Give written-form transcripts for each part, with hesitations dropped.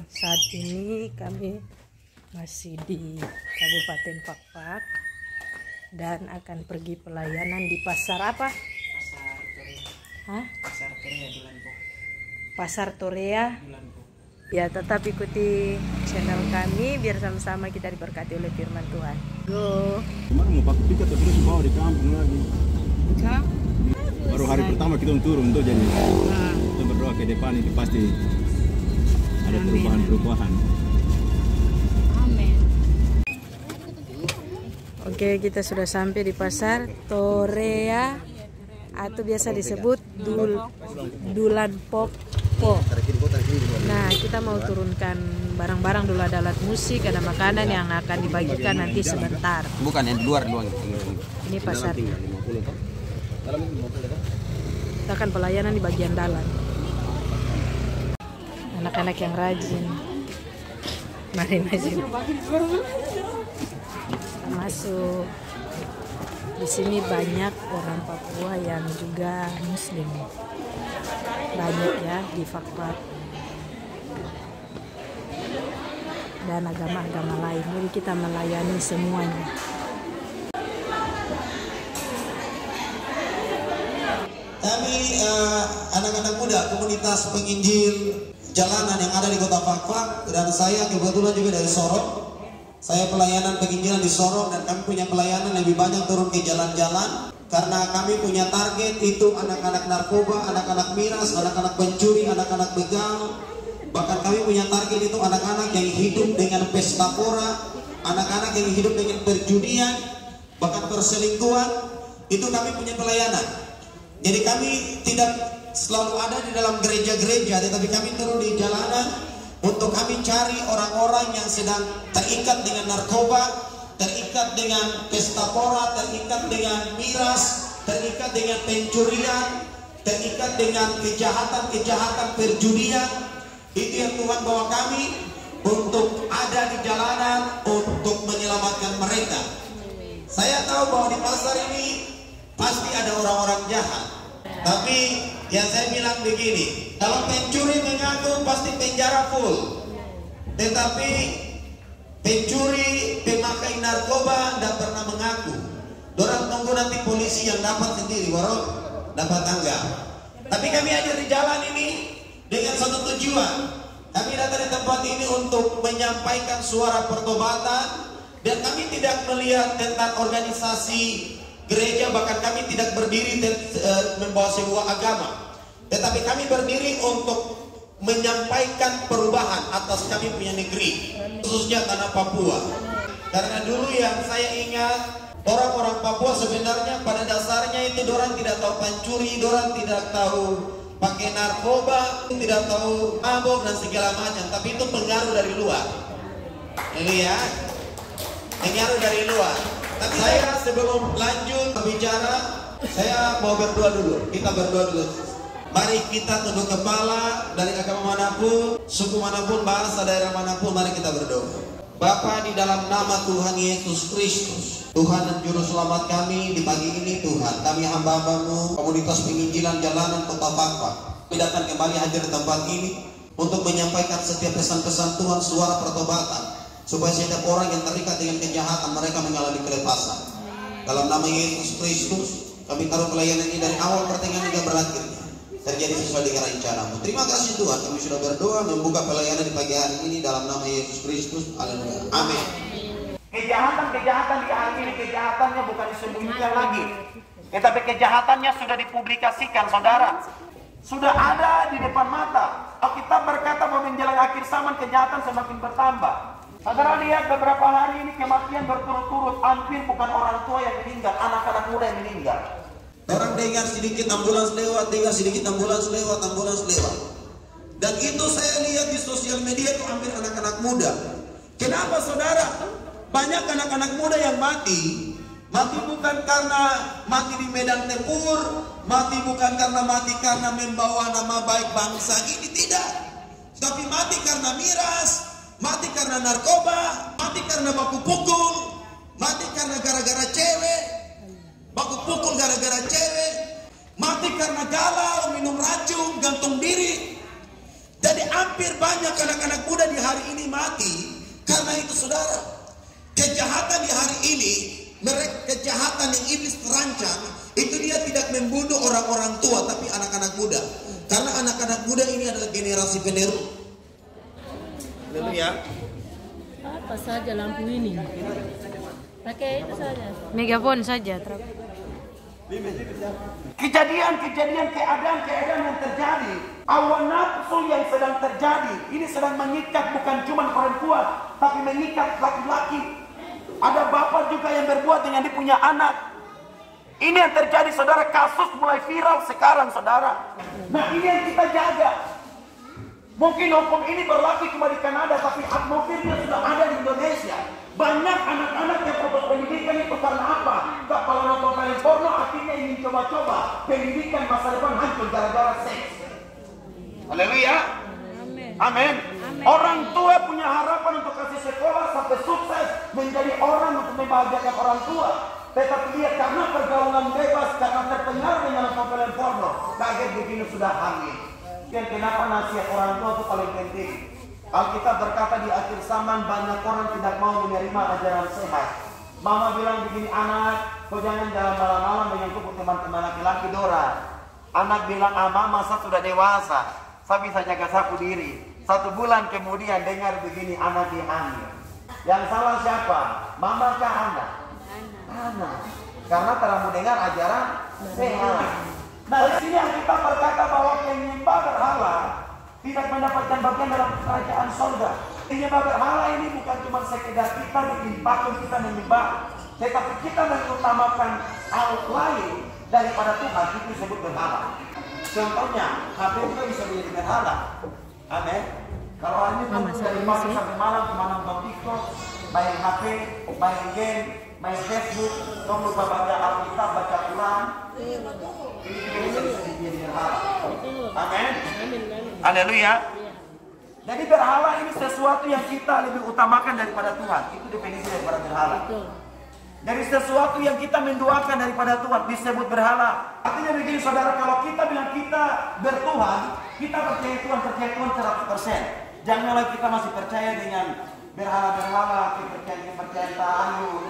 Saat ini kami masih di Kabupaten Pakpak dan akan pergi pelayanan di pasar apa? Pasar Torea. Hah? Pasar Torea Dulanpo. Pasar Torea. Dulanpo. Ya, tetap ikuti channel kami biar sama-sama kita diberkati oleh firman Tuhan. Go. Kemarin mau pakai tiket terus bawa di kampung lagi. Baru hari pertama kita turun tuh jadi. Kita berdoa ke depan itu pasti ada perubahan-perubahan. Amin. Oke, kita sudah sampai di pasar Torea atau biasa disebut Dulanpo. Nah, kita mau turunkan barang-barang dulu, ada alat musik, ada makanan yang akan dibagikan nanti sebentar. Bukan yang di luar doang. Ini pasar. Kita akan pelayanan di bagian dalam. Anak-anak yang rajin. Mari masuk. Kita masuk. Di sini banyak orang Papua yang juga Muslim. Banyak ya di Pakpak. Dan agama-agama lain. Jadi kita melayani semuanya. Kami anak-anak muda komunitas penginjil jalanan yang ada di kota Pakpak, dan saya kebetulan juga dari Sorong. Saya pelayanan penginjilan di Sorong, dan kami punya pelayanan lebih banyak turun ke jalan-jalan karena kami punya target itu anak-anak narkoba, anak-anak miras, anak-anak pencuri, anak-anak begal. Bahkan kami punya target itu anak-anak yang hidup dengan pesta pora, anak-anak yang hidup dengan perjudian, bahkan perselingkuhan. Itu kami punya pelayanan. Jadi kami tidak selalu ada di dalam gereja-gereja, tetapi kami turun di jalanan untuk kami cari orang-orang yang sedang terikat dengan narkoba, terikat dengan pesta pora, terikat dengan miras, terikat dengan pencurian, terikat dengan kejahatan-kejahatan perjudian. Itu yang Tuhan bawa kami untuk ada di jalanan untuk menyelamatkan mereka. Saya tahu bahwa di pasar ini pasti ada orang-orang jahat. Tapi yang saya bilang begini, kalau pencuri mengaku pasti penjara full. Tetapi pencuri, pemakai narkoba tidak pernah mengaku. Dorang tunggu nanti polisi yang dapat sendiri, baru dapat tangga. Tapi kami hadir di jalan ini dengan satu tujuan. Kami datang di tempat ini untuk menyampaikan suara pertobatan, dan kami tidak melihat tentang organisasi gereja, bahkan kami tidak berdiri membawa sebuah agama, tetapi kami berdiri untuk menyampaikan perubahan atas kami punya negeri, khususnya tanah Papua. Karena dulu yang saya ingat, orang-orang Papua sebenarnya pada dasarnya itu dorang tidak tahu pencuri, dorang tidak tahu pakai narkoba, tidak tahu mabok dan segala macam, tapi itu pengaruh dari luar. Ini ya, pengaruh dari luar. Tapi saya sebelum lanjut berbicara, saya mau berdoa dulu. Kita berdoa dulu. Mari kita tunduk kepala, dari agama manapun, suku manapun, bahasa daerah manapun, mari kita berdoa. Bapa, di dalam nama Tuhan Yesus Kristus, Tuhan dan Juru Selamat kami di pagi ini, Tuhan, kami hamba-hambamu, komunitas penginjilan jalanan kota Pakpak, kami datang kembali hadir di tempat ini untuk menyampaikan setiap pesan-pesan Tuhan, suara pertobatan, supaya setiap orang yang terikat dengan kejahatan mereka mengalami kelepasan. Dalam nama Yesus Kristus, kami taruh pelayanan ini dari awal pertengahan hingga berakhirnya terjadi sesuai dengan rencanamu. Terima kasih Tuhan, kami sudah berdoa membuka pelayanan di pagi hari ini dalam nama Yesus Kristus. Haleluya. Amin. Kejahatan di hari ini, kejahatannya bukan disembunyikan lagi, tetapi kejahatannya sudah dipublikasikan, saudara. Sudah ada di depan mata. Alkitab berkata bahwa menjelang akhir zaman kejahatan semakin bertambah. Saudara lihat beberapa hari ini kematian berturut-turut, hampir bukan orang tua yang meninggal, anak-anak muda yang meninggal. Orang dengar sedikit ambulans lewat, dengar sedikit ambulans lewat. Dan itu saya lihat di sosial media itu hampir anak-anak muda. Kenapa saudara? Banyak anak-anak muda yang mati. Mati bukan karena mati di medan tempur, mati bukan karena membawa nama baik bangsa ini, tidak. Tapi mati karena miras, mati karena narkoba, mati karena baku pukul, mati karena gara-gara cewek, baku pukul gara-gara cewek, mati karena galau, minum racun, gantung diri. Jadi hampir banyak anak-anak muda di hari ini mati karena itu, saudara. Kejahatan di hari ini, kejahatan yang iblis terancang, itu dia tidak membunuh orang-orang tua, tapi anak-anak muda. Karena anak-anak muda ini adalah generasi penerus. Haleluya. Apa saja lampu ini? Pakai itu saja. Megafon saja. Kejadian-kejadian, keadaan-keadaan yang terjadi, hawa nafsu yang sedang terjadi, ini sedang mengikat bukan cuma perempuan, tapi mengikat laki-laki. Ada bapak juga yang berbuat dengan dia punya anak. Ini yang terjadi, saudara. Kasus mulai viral sekarang, saudara. Nah, ini yang kita jaga. Mungkin hukum ini berlaku cuma di Kanada, tapi atmosfernya sudah ada di Indonesia. Banyak anak-anak yang putus pendidikan itu karena apa? Kalau nonton film porno akhirnya ingin coba-coba. Pendidikan masa depan hancur gara-gara seks. Haleluya. Amin. Orang tua punya harapan untuk kasih sekolah sampai sukses menjadi orang untuk membahagiakan orang tua. Tetapi dia karena pergaulan bebas, karena terpengaruh dengan nonton film porno, kaget begini sudah hamil. Dan kenapa nasihat orang tua itu paling penting? Alkitab berkata di akhir zaman banyak orang tidak mau menerima ajaran sehat. Mama bilang begini, anak, kau jangan jalan malam-malam dengan kumpul teman-teman laki-laki Dora. Anak bilang, mama saya sudah dewasa, saya bisa jaga sapu diri. 1 bulan kemudian dengar begini, anak diambil. Yang salah siapa? Mama kah anak? Anak. Karena terlalu dengar ajaran sehat. Nah, di sini Alkitab berkata bahwa penyembah berhala tidak mendapatkan bagian dalam kerajaan surga. Penyembah berhala ini bukan cuma sekedar kita bikin patung kita menyembah, tetapi kita mengutamakan hal lain daripada Tuhan, itu disebut berhala. Contohnya, HP itu bisa menjadi berhala. Amin. Kalau hari ini dari pagi sampai malam cuma nonton TikTok, main HP, main game, main Facebook, kamu lupa baca Alkitab, baca Quran. Ini bisa menjadi berhala. Amin. Haleluya. Jadi berhala ini sesuatu yang kita lebih utamakan daripada Tuhan. Itu definisi daripada berhala. Dari sesuatu yang kita mendoakan daripada Tuhan disebut berhala. Artinya begini, saudara, kalau kita bilang kita bertuhan, kita percaya Tuhan 100%. Janganlah kita masih percaya dengan berhala-berhala, kepercayaan tahu,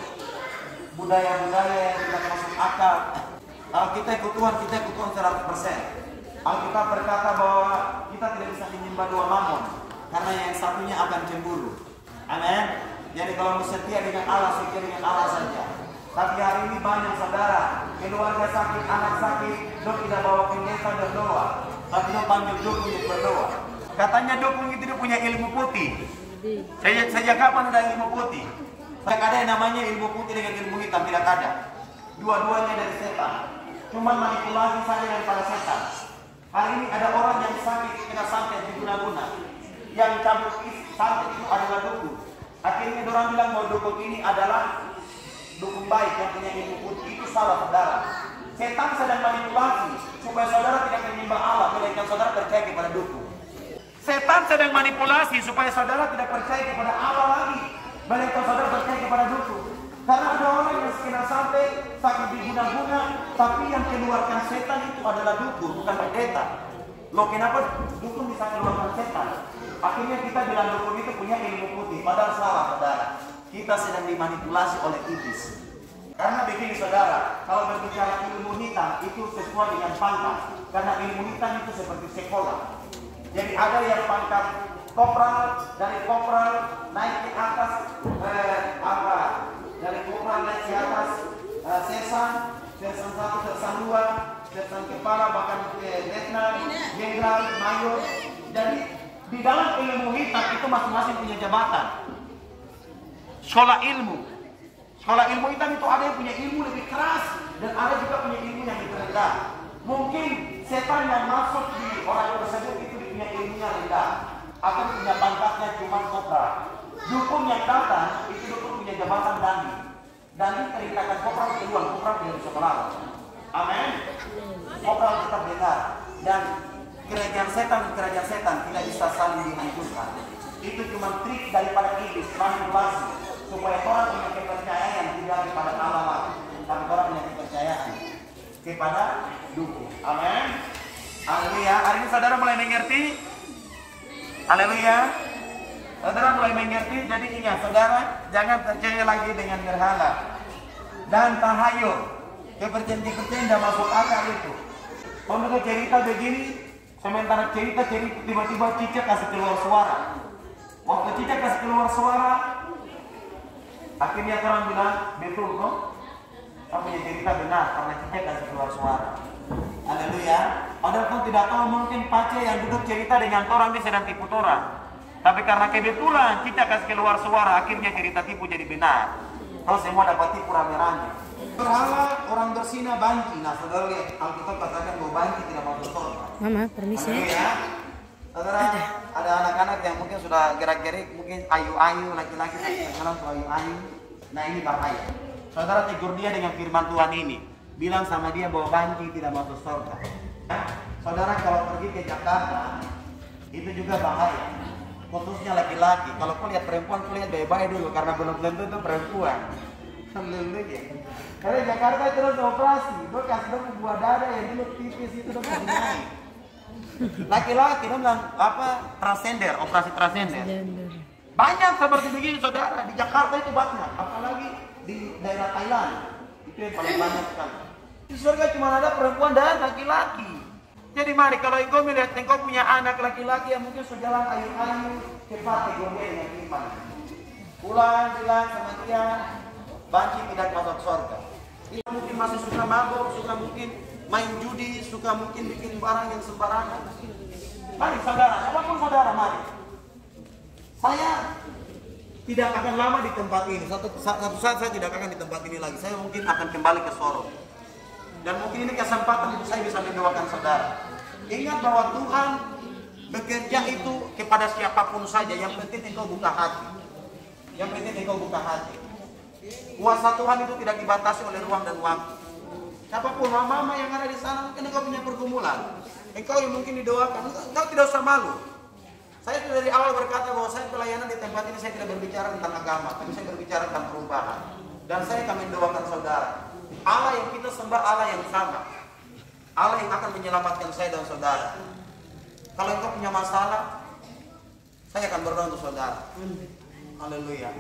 budaya-budaya yang tidak masuk akal. Kalau kita ikut Tuhan 100%. Alkitab berkata bahwa kita tidak bisa menyembah 2 mamon, karena yang satunya akan cemburu. Amin. Jadi kalau mau setia dengan Allah, setia dengan Allah saja. Tapi hari ini banyak saudara, keluarga sakit, anak sakit, dok tidak bawa pendeta berdoa, tapi dok panggil dukun untuk berdoa. Katanya dukun itu dia punya ilmu putih. Sejak kapan ada ilmu putih? Tidak ada yang namanya ilmu putih dengan ilmu hitam, tidak ada. Dua-duanya dari setan. Cuma manipulasi saja daripada setan. Hari ini ada orang yang sakit kena santet diguna-guna. Yang cabut santet itu adalah dukun. Akhirnya orang bilang bahwa dukun ini adalah dukun baik yang punya ilmu putih. Itu salah, saudara. Setan sedang manipulasi supaya saudara tidak menyembah Allah, melainkan saudara percaya kepada dukun. Setan sedang manipulasi supaya saudara tidak percaya kepada Allah lagi, melainkan saudara percaya kepada dukun. Karena ada orang yang kena santet, sakit diguna-guna, tapi yang keluarkan setan itu adalah dukun, bukan pendeta. Loh, kenapa dukun bisa keluarkan setan? Akhirnya kita bilang dukun itu punya ilmu putih, padahal salah, saudara. Kita sedang dimanipulasi oleh iblis. Karena begini, saudara, kalau berbicara ilmu hitam itu sesuai dengan pangkat. Karena ilmu hitam itu seperti sekolah. Jadi ada yang pangkat kopral, dari kopral naik ke atas dari kopral naik ke atas sersan 1, sersan 2, sersan kepala, bahkan ke letnan, jenderal, mayor. Jadi di dalam ilmu hitam itu masing-masing punya jabatan. Sekolah ilmu hitam itu ada yang punya ilmu lebih keras dan ada juga punya ilmu yang lebih rendah. Mungkin setan yang masuk di orang tersebut itu punya ilmunya rendah atau punya pangkatnya cuma kopral. Dukun yang datang itu dukun punya jabatan dandi. Dandi perintahkan kopral keluar, kopral dari sekolah. Amin. Kopral tetap dengar dan kerajaan setan tidak bisa saling dihancurkan. Itu cuma trik daripada iblis, manipulasi supaya orang punya kepercayaan tidak kepada Allah, tapi orang punya kepercayaan kepada dukun. Amin. Haleluya. Hari ini saudara mulai mengerti Haleluya. Saudara mulai mengerti, jadi ingat saudara, jangan percaya lagi dengan berhala dan tahayul. Kepercayaan tidak masuk akal itu. Kalau cerita begini, sementara cerita tiba-tiba cicak kasih keluar suara. Waktu cicak kasih keluar suara, akhirnya orang bilang, betul kok? Kamu punya cerita benar karena cicak kasih keluar suara. Haleluya. Padahal kau tidak tahu mungkin pace yang duduk cerita dengan orang dia sedang tipu orang. Tapi karena kebetulan cicak kasih keluar suara, akhirnya cerita tipu jadi benar. Kau semua dapat tipu rame-rame. Berhala orang bersina banci. Nah saudara lihat, Alkitab katakan bahwa banci tidak masuk surga. Mama, permisi. Haleluya. Saudara, ada anak-anak yang mungkin sudah gerak-gerik, mungkin ayu-ayu, laki-laki sekarang tuh ayu-ayu. Nah ini bahaya. Saudara tegur dia dengan firman Tuhan ini. Bilang sama dia bahwa banci tidak masuk surga. Saudara kalau pergi ke Jakarta, itu juga bahaya. Khususnya laki-laki. Kalau kau lihat perempuan, kau lihat baik-baik dulu karena belum tentu itu perempuan. Haleluya. Karena Jakarta terus operasi, kau kasih dong buah dada yang dulu tipis itu dong naik. Laki-laki dong bilang apa? Transgender, operasi transgender. Banyak seperti begini saudara, di Jakarta itu banyak, apalagi di daerah Thailand. Itu yang paling banyak sekali. Di surga cuma ada perempuan dan laki-laki. Jadi mari kalau engkau melihat engkau punya anak laki-laki yang mungkin sejalan ayu-ayu, cepat tegur dia dengan iman. Pulang bilang sama dia, banci tidak masuk surga. Dia mungkin masih suka mabuk, suka mungkin main judi, suka mungkin bikin barang yang sembarangan. Mari saudara, siapapun saudara, mari. Saya tidak akan lama di tempat ini. Satu saat saya tidak akan di tempat ini lagi. Saya mungkin akan kembali ke Sorong. Dan mungkin ini kesempatan untuk saya bisa mendoakan saudara. Ingat bahwa Tuhan bekerja itu kepada siapapun saja. Yang penting engkau buka hati. Yang penting engkau buka hati. Kuasa Tuhan itu tidak dibatasi oleh ruang dan waktu. Siapapun mama yang ada di sana, mungkin engkau punya pergumulan. Engkau yang mungkin didoakan, engkau tidak usah malu. Saya dari awal berkata bahwa saya pelayanan di tempat ini saya tidak berbicara tentang agama, tapi saya berbicara tentang perubahan. Dan saya akan mendoakan saudara. Allah yang kita sembah Allah yang sama. Allah yang akan menyelamatkan saya dan saudara. Kalau engkau punya masalah, saya akan berdoa untuk saudara. Haleluya.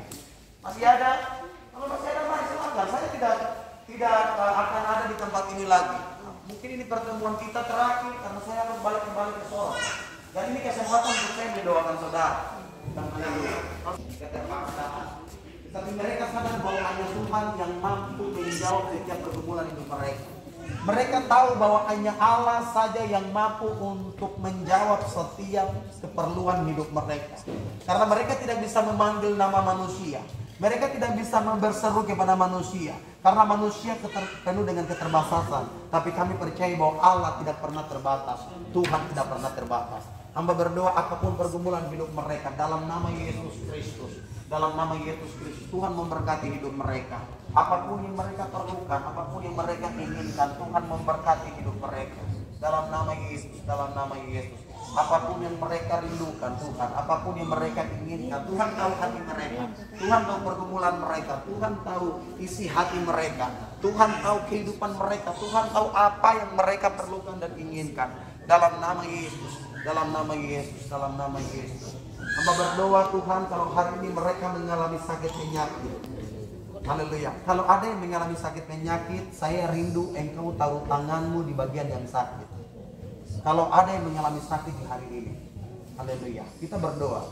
Masih ada? Kalau masih ada, mari silakan. Saya tidak akan ada di tempat ini lagi. Mungkin ini pertemuan kita terakhir karena saya akan balik kembali ke Sorong. Dan ini kesempatan untuk saya mendoakan saudara. Dan haleluya. Keterpaksaan. Tapi mereka sadar bahwa hanya Tuhan yang mampu menjawab setiap pergumulan hidup mereka. Mereka tahu bahwa hanya Allah saja yang mampu untuk menjawab setiap keperluan hidup mereka. Karena mereka tidak bisa memanggil nama manusia. Mereka tidak bisa berseru kepada manusia. Karena manusia penuh dengan keterbatasan. Tapi kami percaya bahwa Allah tidak pernah terbatas. Tuhan tidak pernah terbatas. Hamba berdoa apapun pergumulan hidup mereka dalam nama Yesus Kristus. Dalam nama Yesus Kristus, Tuhan memberkati hidup mereka. Apapun yang mereka perlukan, apapun yang mereka inginkan, Tuhan memberkati hidup mereka. Dalam nama Yesus, dalam nama Yesus. Apapun yang mereka rindukan, Tuhan, apapun yang mereka inginkan, Tuhan tahu hati mereka. Tuhan tahu pergumulan mereka. Tuhan tahu isi hati mereka. Tuhan tahu kehidupan mereka. Tuhan tahu apa yang mereka perlukan dan inginkan. Dalam nama Yesus, dalam nama Yesus, dalam nama Yesus. Hamba berdoa Tuhan kalau hari ini mereka mengalami sakit penyakit. Haleluya. Kalau ada yang mengalami sakit penyakit, saya rindu engkau taruh tanganmu di bagian yang sakit. Kalau ada yang mengalami sakit di hari ini. Haleluya. Kita berdoa.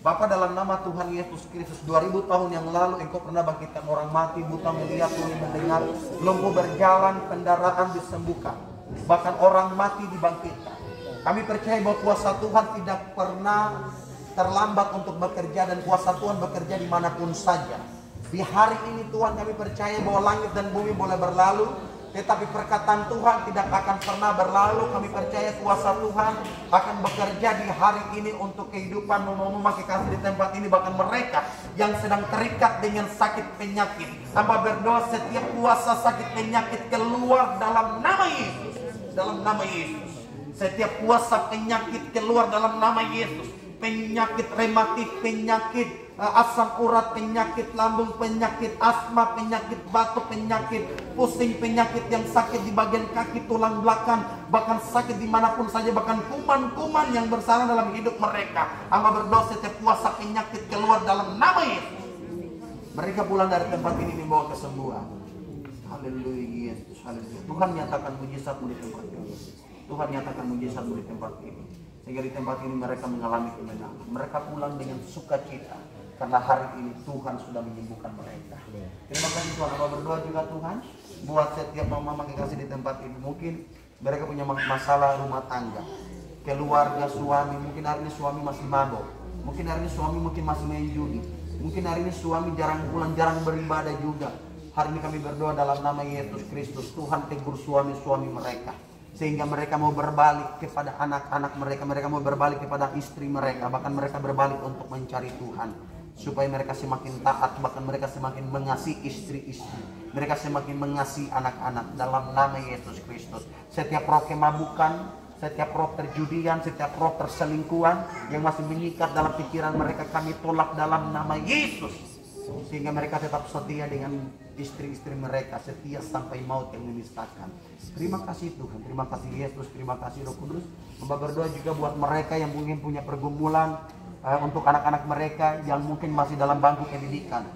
Bapa dalam nama Tuhan Yesus Kristus, 2000 tahun yang lalu engkau pernah bangkitkan orang mati, buta melihat, tuli mendengar, lumpuh berjalan, pendaraan disembuhkan. Bahkan orang mati dibangkitkan. Kami percaya bahwa kuasa Tuhan tidak pernah terlambat untuk bekerja dan kuasa Tuhan bekerja dimanapun saja. Di hari ini Tuhan kami percaya bahwa langit dan bumi boleh berlalu, tetapi perkataan Tuhan tidak akan pernah berlalu. Kami percaya kuasa Tuhan akan bekerja di hari ini untuk kehidupan mama-mama kekasih di tempat ini. Bahkan mereka yang sedang terikat dengan sakit penyakit, hamba berdoa setiap kuasa sakit penyakit keluar dalam nama Yesus. Dalam nama Yesus. Setiap kuasa penyakit keluar dalam nama Yesus. penyakit rematik, penyakit asam urat, penyakit lambung, penyakit asma, penyakit batuk, penyakit pusing, penyakit yang sakit di bagian kaki, tulang belakang, bahkan sakit dimanapun saja, bahkan kuman-kuman yang bersarang dalam hidup mereka. Hamba berdoa setiap puasa penyakit keluar dalam nama Yesus. Mereka pulang dari tempat ini membawa kesembuhan. Haleluya Yesus, haleluya. Tuhan nyatakan mujizat di tempat ini. Tuhan nyatakan mujizat di tempat ini. Sehingga di tempat ini mereka mengalami kemenangan. Mereka pulang dengan sukacita. Karena hari ini Tuhan sudah menyembuhkan mereka. Terima kasih Tuhan. Hamba berdoa juga Tuhan, buat setiap mama kekasih di tempat ini. Mungkin mereka punya masalah rumah tangga, keluarga, suami. Mungkin hari ini suami masih mabok. Mungkin hari ini suami masih main judi. Mungkin hari ini suami jarang pulang, jarang beribadah juga. Hari ini kami berdoa dalam nama Yesus Kristus. Tuhan tegur suami-suami mereka. Sehingga mereka mau berbalik kepada anak-anak mereka. Mereka mau berbalik kepada istri mereka. Bahkan mereka berbalik untuk mencari Tuhan. Supaya mereka semakin taat, bahkan mereka semakin mengasihi istri-istri. Mereka semakin mengasihi anak-anak dalam nama Yesus Kristus. Setiap roh kemabukan, setiap roh terjudian, setiap roh perselingkuhan yang masih mengikat dalam pikiran mereka, kami tolak dalam nama Yesus. Sehingga mereka tetap setia dengan istri-istri mereka, setia sampai maut yang memisahkan. Terima kasih Tuhan, terima kasih Yesus, terima kasih Roh Kudus. Hamba berdoa juga buat mereka yang mungkin punya pergumulan, untuk anak-anak mereka yang mungkin masih dalam bangku pendidikan.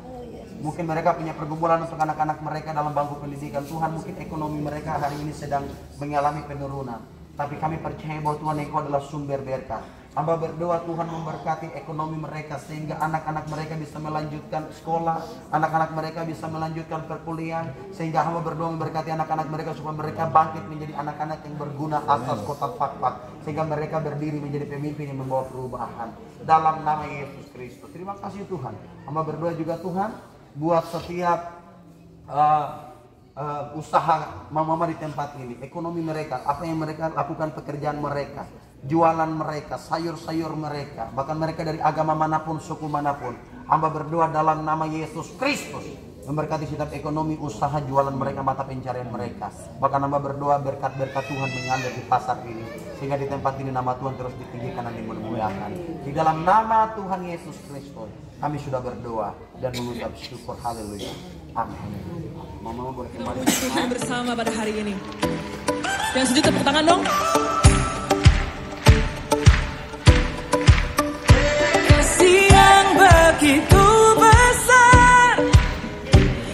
Mungkin mereka punya pergumulan untuk anak-anak mereka dalam bangku pendidikan. Tuhan, mungkin ekonomi mereka hari ini sedang mengalami penurunan. Tapi kami percaya bahwa Tuhan Engkau adalah sumber berkat. Hamba berdoa Tuhan memberkati ekonomi mereka sehingga anak-anak mereka bisa melanjutkan sekolah, anak-anak mereka bisa melanjutkan perkuliahan, sehingga hamba berdoa memberkati anak-anak mereka supaya mereka bangkit menjadi anak-anak yang berguna atas kota Fakfak, sehingga mereka berdiri menjadi pemimpin yang membawa perubahan dalam nama Yesus Kristus. Terima kasih Tuhan. Hamba berdoa juga Tuhan buat setiap usaha mama di tempat ini, ekonomi mereka, apa yang mereka lakukan, pekerjaan mereka, jualan mereka, sayur-sayur mereka, bahkan mereka dari agama manapun, suku manapun. Hamba berdoa dalam nama Yesus Kristus memberkati setiap ekonomi, usaha, jualan mereka, mata pencarian mereka. Bahkan hamba berdoa berkat-berkat Tuhan mengalir di pasar ini, sehingga di tempat ini nama Tuhan terus ditinggikan dan dimuliakan. Di dalam nama Tuhan Yesus Kristus kami sudah berdoa dan mengucap syukur. Haleluya. Amin. Mama boleh kembali bersama pada hari ini. Yang setuju tepuk tangan dong. Kasih yang begitu besar,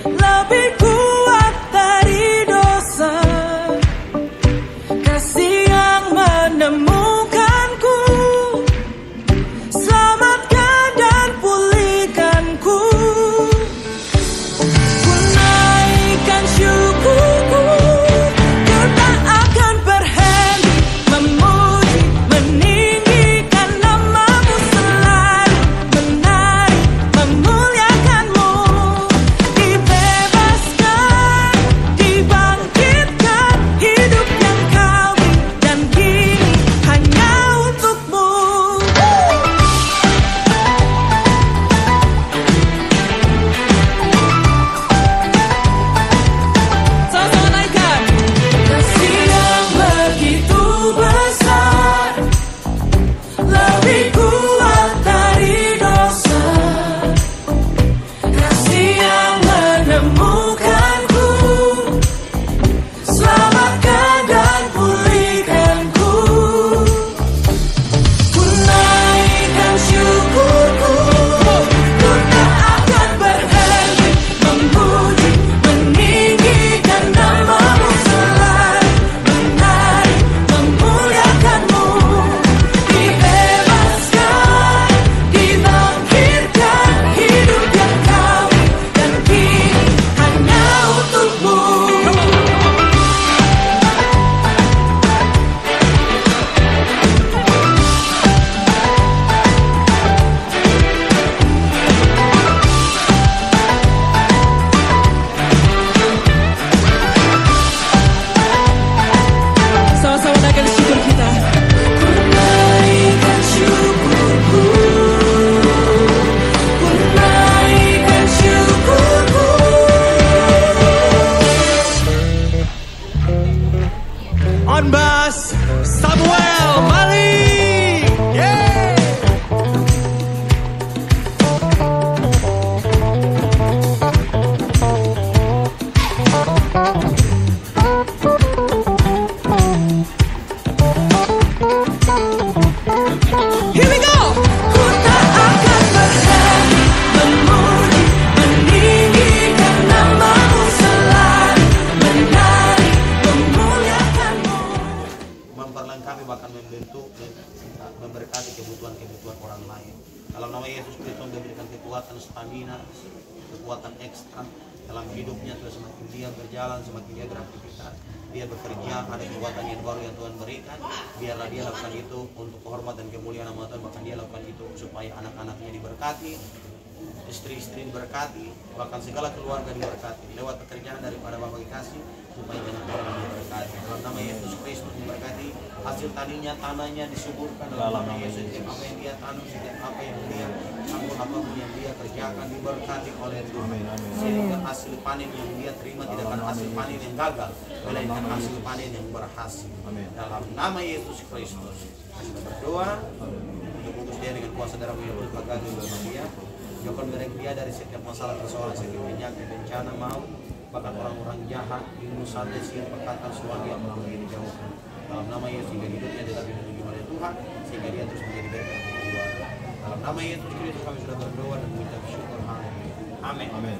lebih kuat dari dosa. Kasih yang menemukanku, selamatkan dan pulihkanku. Syukurku, ku tak akan berhenti memperlengkapi bahkan memberkati kebutuhan orang lain. Dalam nama Yesus Kristus memberikan kekuatan stamina, kekuatan ekstra dalam hidupnya. Terus semakin dia berjalan, semakin dia beraktivitas, dia bekerja, ada kekuatan yang baru yang Tuhan berikan. Biarlah dia lakukan itu untuk kehormatan dan kemuliaan nama Tuhan. Bahkan dia lakukan itu supaya anak-anaknya diberkati, istri-istri diberkati, bahkan segala keluarga diberkati lewat pekerjaan daripada Bapa kasih, supaya banyak orang diberkati. Dalam nama Yesus Kristus diberkati, hasil taninya, tanahnya disuburkan dalam nama Yesus. Setiap apa yang dia tanam, setiap apa yang dia sanggup, apapun yang dia kerjakan diberkati oleh Tuhan. Sehingga hasil panen yang dia terima tidak akan hasil panen yang gagal, melainkan hasil panen yang berhasil. Dalam nama Yesus Kristus kita berdoa untuk bungkus dia dengan kuasa darah Yesus, bagai dia jauhkan dia dari setiap masalah, persoalan, sakit, penyakit, bencana, maut, bahkan orang-orang jahat, ilmu santet, sihir, perkataan, suami yang melalui dijauhkan. Dalam nama Yesus, sehingga hidupnya tetap dilindungi oleh Tuhan, sehingga dia terus menjadi berkat bagi keluarga. Dalam nama Yesus Kristus kami sudah berdoa dan mengucap syukur. Amin. Amin.